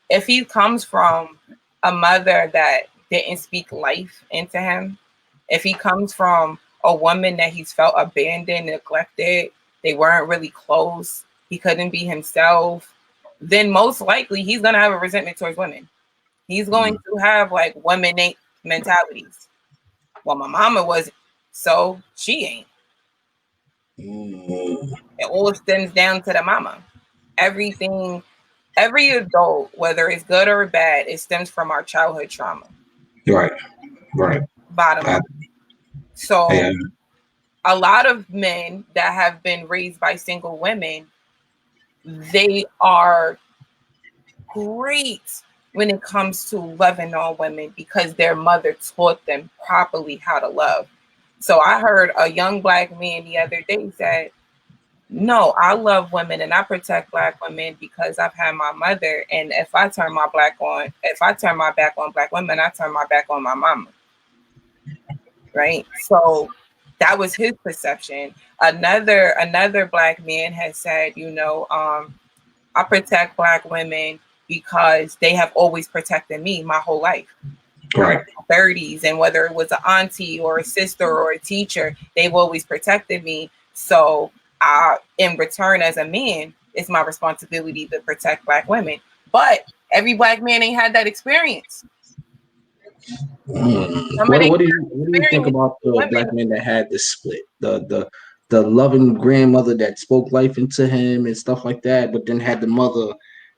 S1: If he comes from a mother that didn't speak life into him, if he comes from a woman that he's felt abandoned, neglected, they weren't really close, he couldn't be himself, then most likely he's gonna have a resentment towards women. He's going to have like women ain't mentalities. Well, my mama wasn't, so she ain't. It all stems down to the mama. Everything, every adult, whether it's good or bad, it stems from our childhood trauma.
S2: Right, right.
S1: Bottom line. So
S2: Yeah.
S1: a lot of men that have been raised by single women, they are great when it comes to loving all women because their mother taught them properly how to love. So I heard a young black man the other day said, no, I love women and I protect black women because I've had my mother. And if I turn my back on black women, I turn my back on my mama. Right. So that was his perception. Another black man has said, I protect black women because they have always protected me my whole life.
S2: Right.
S1: 30s, and whether it was an auntie or a sister or a teacher, they've always protected me. So in return, as a man, it's my responsibility to protect black women. But every black man ain't had that experience.
S2: What do you think about the black men that had this split? The loving grandmother that spoke life into him and stuff like that, but then had the mother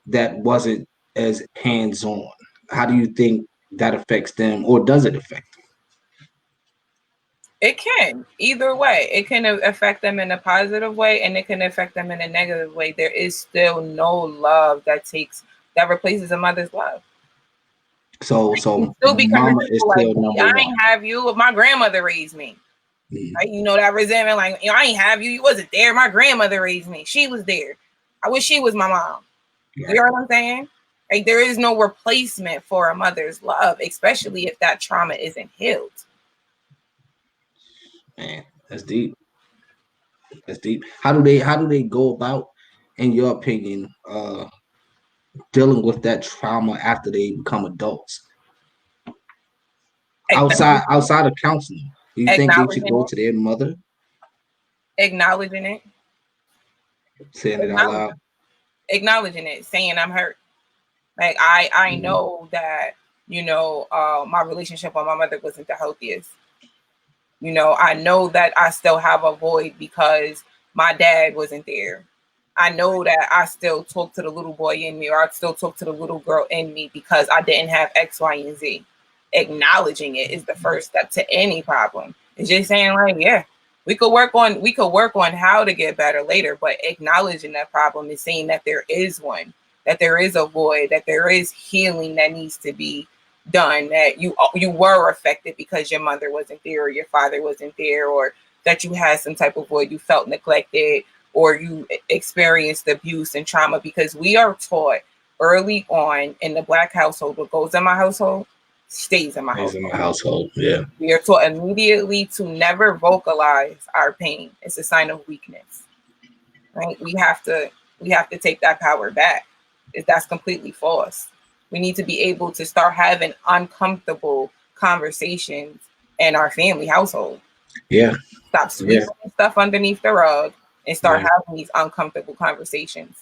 S2: that wasn't as hands-on. How do you think that affects them, or does it affect them?
S1: It can either way. It can affect them in a positive way, and it can affect them in a negative way. There is still no love that replaces a mother's love.
S2: So
S1: still become
S2: mama is
S1: like,
S2: still number
S1: I
S2: one.
S1: ain't have you if my grandmother raised me. Right? That resentment, like, I ain't have you. You wasn't there. My grandmother raised me. She was there. I wish she was my mom. Right. You know what I'm saying? Like, there is no replacement for a mother's love, especially if that trauma isn't healed.
S2: Man, that's deep. That's deep. How do they go about, in your opinion, dealing with that trauma after they become adults? Outside of counseling, do you think they should go to their mother?
S1: Acknowledging it.
S2: Saying it out loud.
S1: Acknowledging it, saying I'm hurt. Like I know that, my relationship with my mother wasn't the healthiest. I know that I still have a void because my dad wasn't there. I know that I still talk to the little boy in me, or I still talk to the little girl in me because I didn't have X, Y, and Z. Acknowledging it is the first step to any problem. It's just saying, like, yeah, we could work on how to get better later, but acknowledging that problem is saying that there is one, that there is a void, that there is healing that needs to be done, that you were affected because your mother wasn't there or your father wasn't there, or that you had some type of void, you felt neglected, or you experienced abuse and trauma, because we are taught early on in the Black household, what goes in my household stays in my
S2: household. Yeah.
S1: We are taught immediately to never vocalize our pain. It's a sign of weakness. Right? We have to take that power back. That's completely false. We need to be able to start having uncomfortable conversations in our family household.
S2: Yeah.
S1: Stop
S2: Yeah.
S1: sweeping stuff underneath the rug and start
S2: Yeah.
S1: having these uncomfortable conversations.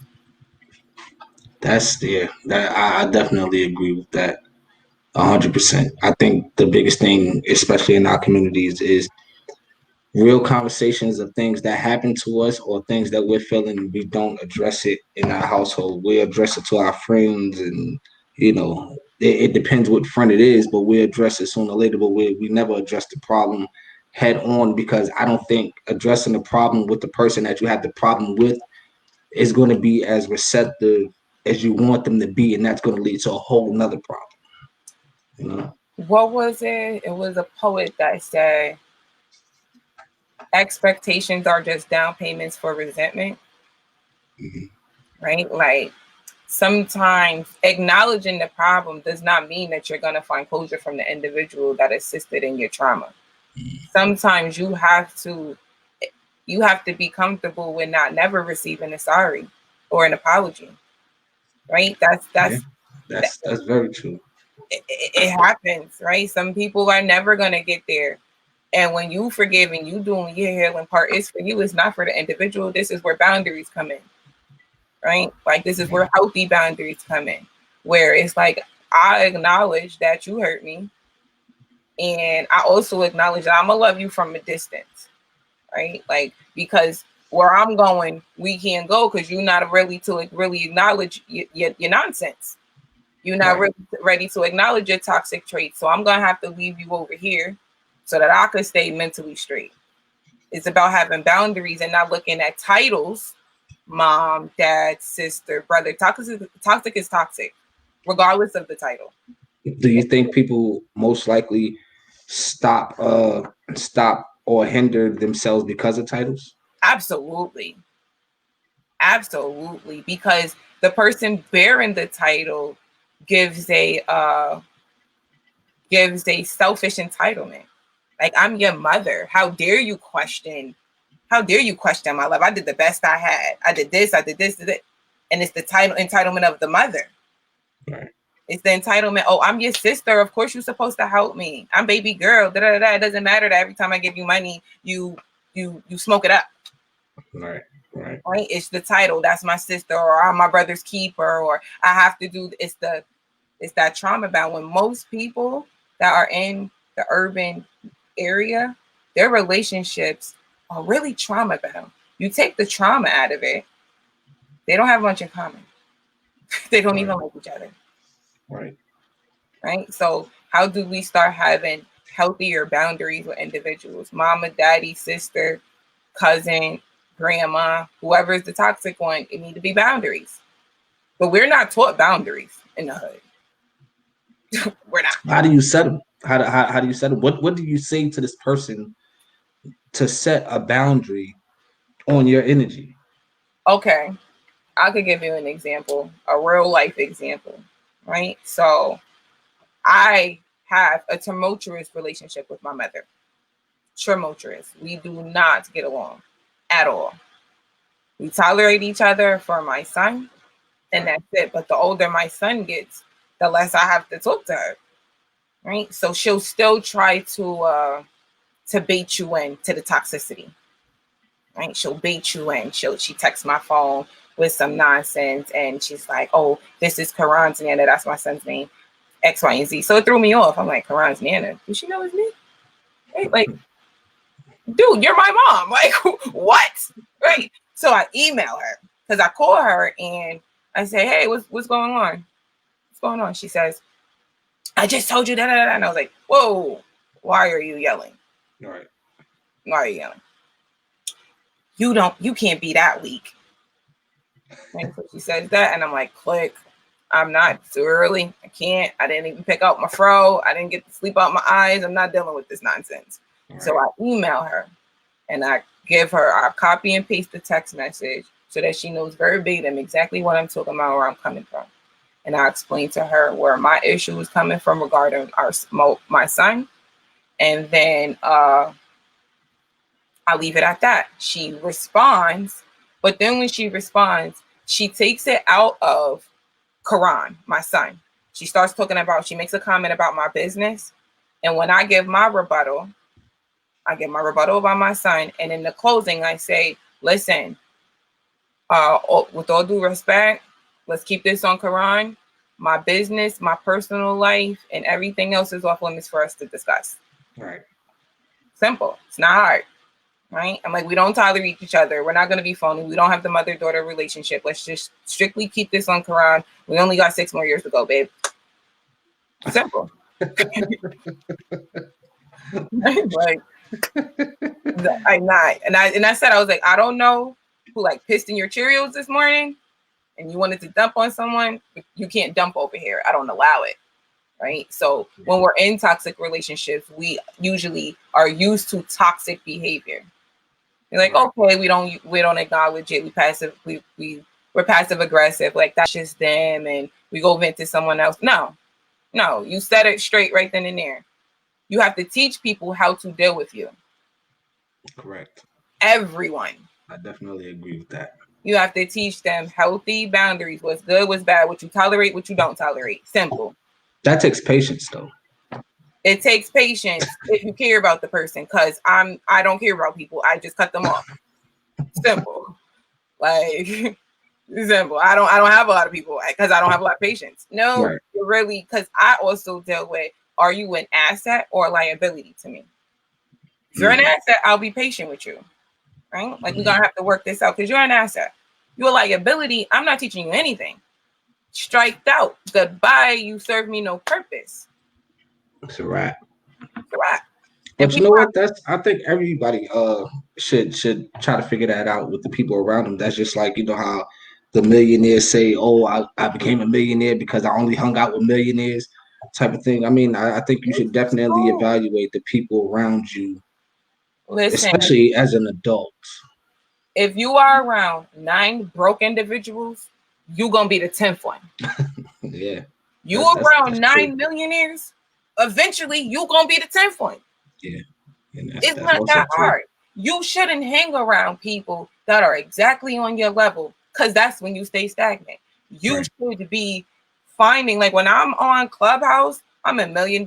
S2: That I definitely agree with that 100%. I think the biggest thing, especially in our communities, is real conversations of things that happen to us or things that we're feeling. We don't address it in our household. We address it to our friends, and it depends what friend it is, but we address it sooner or later. But we never address the problem head on, because I don't think addressing the problem with the person that you have the problem with is going to be as receptive as you want them to be, and that's going to lead to a whole nother problem.
S1: What was it? It was a poet that said, expectations are just down payments for resentment.
S2: Mm-hmm.
S1: Right? Like, sometimes acknowledging the problem does not mean that you're going to find closure from the individual that assisted in your trauma. Sometimes you have to be comfortable with not never receiving a sorry or an apology. Right?
S2: Yeah, that's very true.
S1: It happens, right? Some people are never going to get there. And when you forgive and you doing your healing part, is for you, it's not for the individual. This is where boundaries come in, right? Like, this is where healthy boundaries come in, where it's like, I acknowledge that you hurt me. And I also acknowledge that I'm going to love you from a distance, right? Like, because where I'm going, we can't go because you're not ready to really acknowledge your nonsense. You're not really ready to acknowledge your toxic traits. So I'm going to have to leave you over here so that I could stay mentally straight. It's about having boundaries and not looking at titles: mom, dad, sister, brother. Toxic is toxic, regardless of the title.
S2: Do you think people most likely stop or hinder themselves because of titles?
S1: Absolutely. Absolutely. Because the person bearing the title gives a selfish entitlement. Like, I'm your mother. How dare you question my life? I did the best I had. I did this, did it. And it's the entitlement of the mother.
S2: Right.
S1: It's the entitlement. Oh, I'm your sister. Of course you're supposed to help me. I'm baby girl. Da, da, da. It doesn't matter that every time I give you money, you smoke it up.
S2: Right.
S1: Right? It's the title. That's my sister, or I'm my brother's keeper, or I have to do. It's that trauma bound. When most people that are in the urban area, their relationships are really trauma bound. You take the trauma out of it, they don't have much in common. They don't even like each other. Right? So how do we start having healthier boundaries with individuals? Mama, daddy, sister, cousin, grandma, whoever is the toxic one, it need to be boundaries. But we're not taught boundaries in the hood. We're not.
S2: How do you set them? How do you set them? What do you say to this person to set a boundary on your energy?
S1: Okay. I could give you an example, a real life example, right? So I have a tumultuous relationship with my mother. Tumultuous. We do not get along at all. We tolerate each other for my son, and that's it. But the older my son gets, the less I have to talk to her, right? So she'll still try to bait you in to the toxicity, right? She'll bait you in. She texts my phone with some nonsense, and she's like, "Oh, this is Karan's Nana. That's my son's name. X, Y, and Z." So it threw me off. I'm like, Karan's Nana? Does she know his name? Right? Like, dude, you're my mom. Like, what? Right? So I email her because I call her and I say, "Hey, what's going on? What's going on?" She says, "I just told you that." And I was like, "Whoa, why are you yelling?
S2: Right.
S1: Why are you yelling? You can't be that weak." And so she says that, and I'm like, click. I'm not, too early. I can't. I didn't even pick out my fro. I didn't get to sleep out my eyes. I'm not dealing with this nonsense. Right. So I email her and I copy and paste the text message so that she knows verbatim exactly what I'm talking about, where I'm coming from. And I explain to her where my issue is coming from regarding my son. And then I leave it at that. She responds, but then when she responds, she takes it out of Karan, my son. She starts talking about, she makes a comment about my business. And when I give my rebuttal about my son. And in the closing, I say, listen, with all due respect, let's keep this on Quran. My business, my personal life, and everything else is off limits for us to discuss.
S2: Right.
S1: Simple. It's not hard. Right? I'm like, we don't tolerate each other. We're not going to be phony. We don't have the mother-daughter relationship. Let's just strictly keep this on Quran. We only got 6 more years to go, babe. Simple. Like, I'm not. And I said, I was like, I don't know who like pissed in your Cheerios this morning and you wanted to dump on someone, but you can't dump over here. I don't allow it. Right. So when we're in toxic relationships, we usually are used to toxic behavior. You're like, okay, we don't acknowledge it. We're passive aggressive. Like that's just them, and we go vent to someone else. No, you set it straight right then and there. You have to teach people how to deal with you.
S2: Correct.
S1: Everyone.
S2: I definitely agree with that.
S1: You have to teach them healthy boundaries. What's good, what's bad, what you tolerate, what you don't tolerate. Simple.
S2: That takes patience, though.
S1: It takes patience if you care about the person, because I don't care about people. I just cut them off. Simple. Like simple. I don't have a lot of people because I don't have a lot of patience. No, right. Really, because I also deal with, are you an asset or a liability to me? If you're an asset, I'll be patient with you. Right? Like we're gonna have to work this out because you're an asset. You're a liability. I'm not teaching you anything. Striked out. Goodbye. You serve me no purpose.
S2: It's a wrap.
S1: It's a wrap.
S2: But you know what? I think everybody should try to figure that out with the people around them. That's just like, you know, how the millionaires say, oh, I became a millionaire because I only hung out with millionaires type of thing. I mean, I think you should definitely evaluate the people around you. Listen, especially as an adult.
S1: If you are around 9 broke individuals, you're going to be the 10th one.
S2: Yeah.
S1: You around 9 millionaires, eventually you're going to be the 10th one.
S2: Yeah.
S1: It's not that hard. You shouldn't hang around people that are exactly on your level, because that's when you stay stagnant. You should be finding, like when I'm on Clubhouse, I'm in $1 million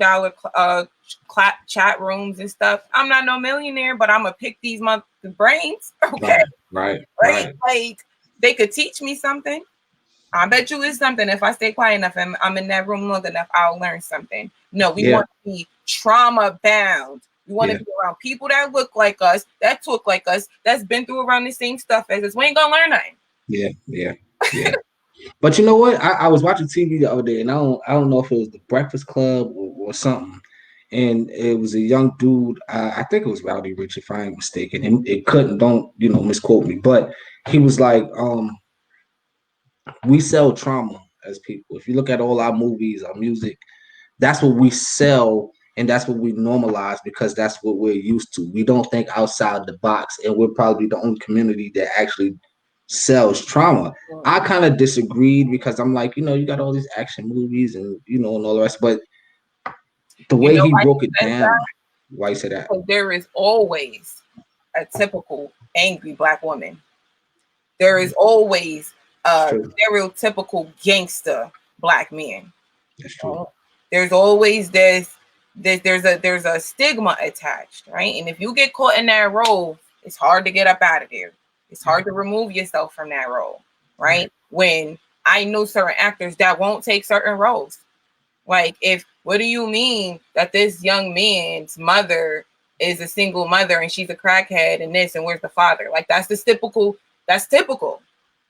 S1: chat rooms and stuff. I'm not no millionaire, but I'm gonna pick these brains. Okay.
S2: Right.
S1: Like they could teach me something. I bet you it's something. If I stay quiet enough and I'm in that room long enough, I'll learn something. No, we want to be trauma bound. We want to be around people that look like us, that talk like us, that's been through around the same stuff as us. We ain't gonna learn nothing.
S2: Yeah. But you know what? I was watching TV the other day, and I don't know if it was the Breakfast Club or something. And it was a young dude. I think it was Rowdy Rich, if I ain't mistaken. It couldn't, don't misquote me. But he was like, we sell trauma as people. If you look at all our movies, our music, that's what we sell, and that's what we normalize because that's what we're used to. We don't think outside the box, and we're probably the only community that actually sells trauma. I kind of disagreed because I'm like, you got all these action movies and and all the rest, but the way he broke it down, why you say that?
S1: Because there is always a typical angry Black woman. There is always a stereotypical gangster Black man.
S2: That's true.
S1: There's always there's a stigma attached, right? And if you get caught in that role, it's hard to get up out of there. It's hard to remove yourself from that role, right? When I know certain actors that won't take certain roles. Like, what do you mean that this young man's mother is a single mother and she's a crackhead and this, and where's the father? Like, that's typical,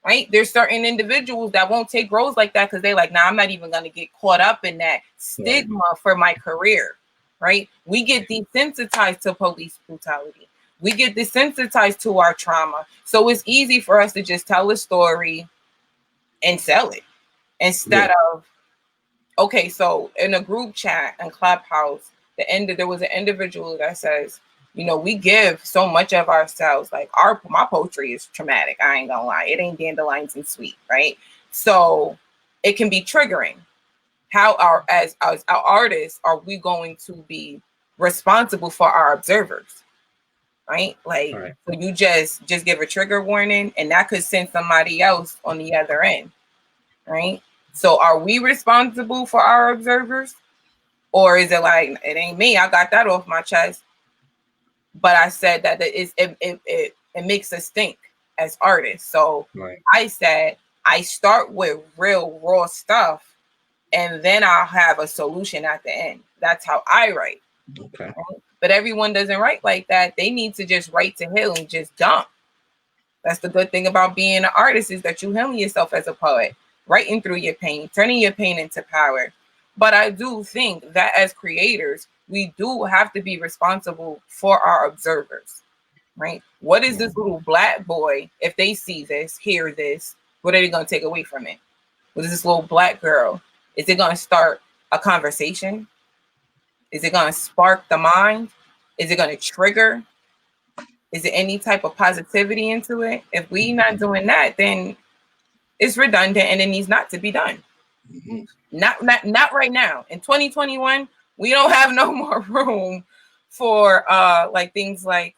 S1: right? There's certain individuals that won't take roles like that because they're like, nah, I'm not even going to get caught up in that stigma for my career, right? We get desensitized to police brutality. We get desensitized to our trauma. So it's easy for us to just tell a story and sell it instead of, okay, so in a group chat and Clubhouse, there was an individual that says, we give so much of ourselves. Like my poetry is traumatic. I ain't gonna lie. It ain't dandelions and sweet, right? So it can be triggering. How as our artists are we going to be responsible for our observers? Right? Like, so you just give a trigger warning and that could send somebody else on the other end. Right? So are we responsible for our observers? Or is it like, it ain't me, I got that off my chest? But I said that it makes us think as artists. So
S2: Right.
S1: I said I start with real raw stuff, and then I'll have a solution at the end. That's how I write.
S2: Okay.
S1: Right? But everyone doesn't write like that. They need to just write to heal and just dump. That's the good thing about being an artist, is that you healing yourself as a poet, writing through your pain, turning your pain into power. But I do think that as creators, we do have to be responsible for our observers, right? What is this little black boy, if they see this, hear this, what are they going to take away from it? What is this little black girl? Is it going to start a conversation? Is it going to spark the mind? Is it going to trigger? Is it any type of positivity into it? If we not doing that, then it's redundant and it needs not to be done.
S2: Mm-hmm.
S1: Not right now. In 2021, we don't have no more room for like things like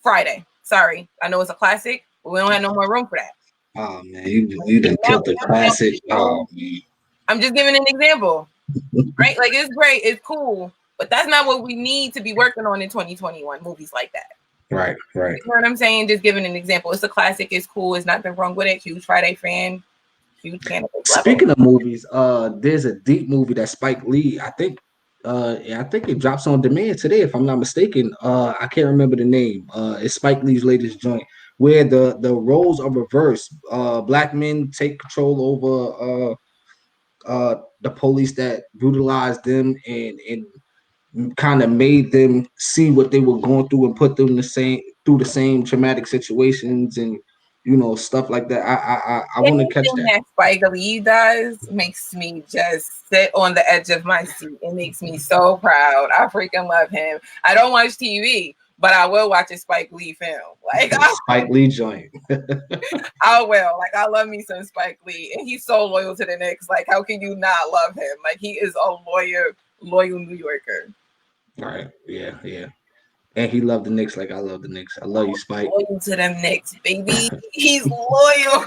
S1: Friday. Sorry, I know it's a classic, but we don't have no more room for that.
S2: Oh man, you done killed the classic. Oh man.
S1: I'm just giving an example, right? Like, it's great, it's cool, but that's not what we need to be working on in 2021. Movies like that.
S2: Right.
S1: You know what I'm saying? Just giving an example. It's a classic. It's cool. It's nothing wrong with it. Huge Friday fan. Huge fan of this level.
S2: Speaking of movies, there's a deep movie that Spike Lee, I think it drops on demand today, if I'm not mistaken. I can't remember the name. It's Spike Lee's latest joint, where the roles are reversed. Black men take control over the police that brutalized them and kind of made them see what they were going through and put them through the same traumatic situations and stuff like that. I want to catch
S1: Anything
S2: that.
S1: that Spike Lee does makes me just sit on the edge of my seat. It makes me so proud. I freaking love him. I don't watch TV, but I will watch a Spike Lee film. Like,
S2: Spike Lee joint.
S1: I will. Like, I love me some Spike Lee, and he's so loyal to the Knicks. Like, how can you not love him? Like, he is a loyal New Yorker.
S2: Right. Yeah. And he loved the Knicks like I love the Knicks. I love you, Spike.
S1: Loyal to them Knicks, baby. He's loyal.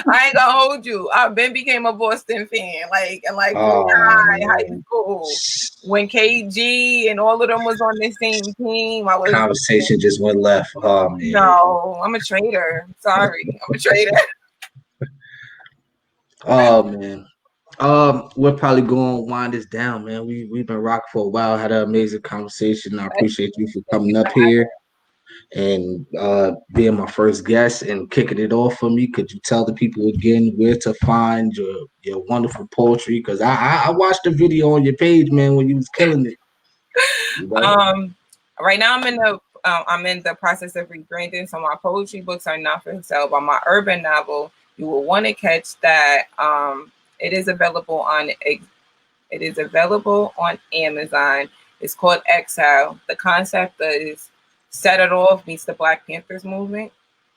S1: I ain't gonna hold you. I Ben became a Boston fan. Like, and like high school. When KG and all of them was on the same team, I was
S2: conversation just went left. Oh man.
S1: No, I'm a traitor. Sorry. I'm a traitor.
S2: Oh man. We're probably going to wind this down, man. We've been rocking for a while. Had an amazing conversation. I appreciate you for coming up here and being my first guest and kicking it off for me. Could you tell the people again where to find your wonderful poetry? Because I watched the video on your page, man, when you was killing it.
S1: You know? Right now I'm in the process of rebranding, so my poetry books are not for sale. But my urban novel, you will want to catch that. It is available on Amazon. It's called Exile. The concept is Set It Off meets the Black Panthers movement.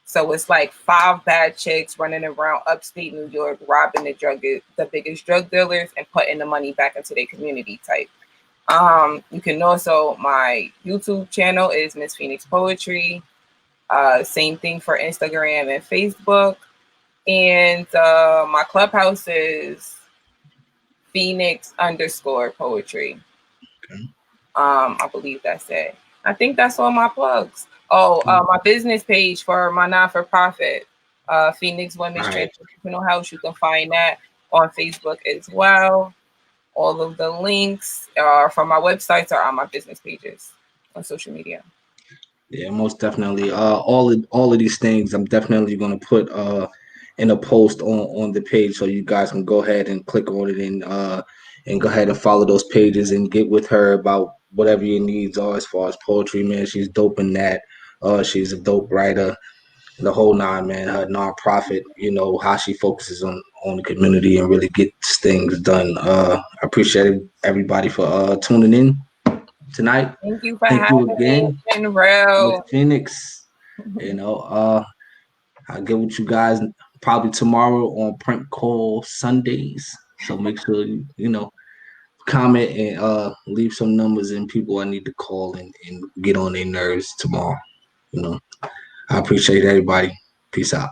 S1: So it's like 5 bad chicks running around upstate New York, robbing the biggest drug dealers and putting the money back into their community type. You can also, my YouTube channel is MS.PHOENIX Poetry. Same thing for Instagram and Facebook. And my clubhouse is Phoenix_poetry.
S2: Okay.
S1: I believe that's it. I think that's all my plugs. My business page for my non-for-profit, Phoenix Women's Transitional House. You can find that on Facebook as well. All of the links from my websites are on my business pages on social media.
S2: Yeah, most definitely. All of these things I'm definitely gonna put in a post on the page, so you guys can go ahead and click on it and go ahead and follow those pages and get with her about whatever your needs are as far as poetry, man. She's dope in that. She's a dope writer, the whole nine, man. Her nonprofit, how she focuses on the community and really gets things done. I appreciate everybody for tuning in tonight.
S1: Thank you for having
S2: again,
S1: me, Ms.
S2: Phoenix. I'll get with you guys probably tomorrow on Prank Call Sundays. So make sure you comment and leave some numbers and people I need to call and get on their nerves tomorrow. I appreciate everybody. Peace out.